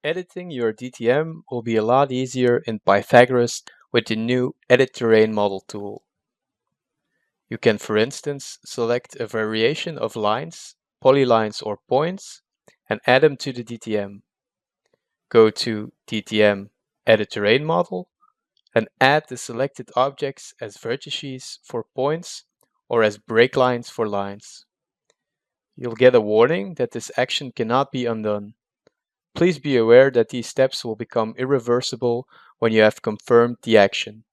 Editing your DTM will be a lot easier in Pythagoras with the new Edit Terrain Model tool. You can, for instance, select a variation of lines, polylines or points, and add them to the DTM. Go to DTM Edit Terrain Model and add the selected objects as vertices for points or as break lines for lines. You'll get a warning that this action cannot be undone. Please be aware that these steps will become irreversible when you have confirmed the action.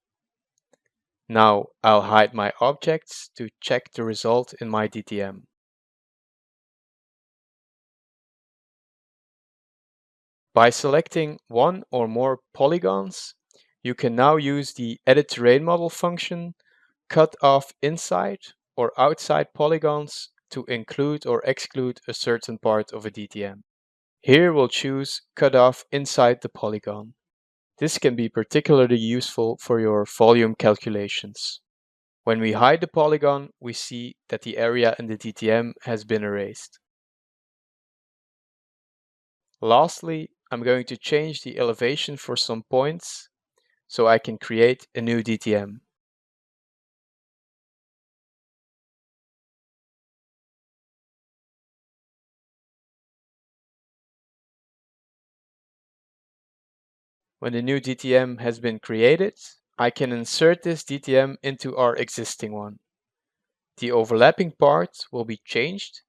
Now I'll hide my objects to check the result in my DTM. By selecting one or more polygons, you can now use the Edit Terrain Model function, cut off inside or outside polygons to include or exclude a certain part of a DTM. Here we'll choose Cut off inside the polygon. This can be particularly useful for your volume calculations. When we hide the polygon, we see that the area in the DTM has been erased. Lastly, I'm going to change the elevation for some points so I can create a new DTM. When the new DTM has been created, I can insert this DTM into our existing one. The overlapping part will be changed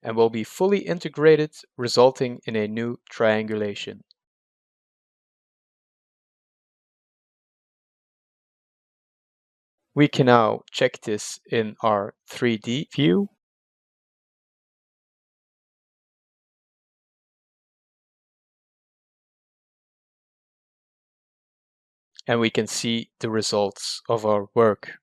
and will be fully integrated, resulting in a new triangulation. We can now check this in our 3D view. And we can see the results of our work.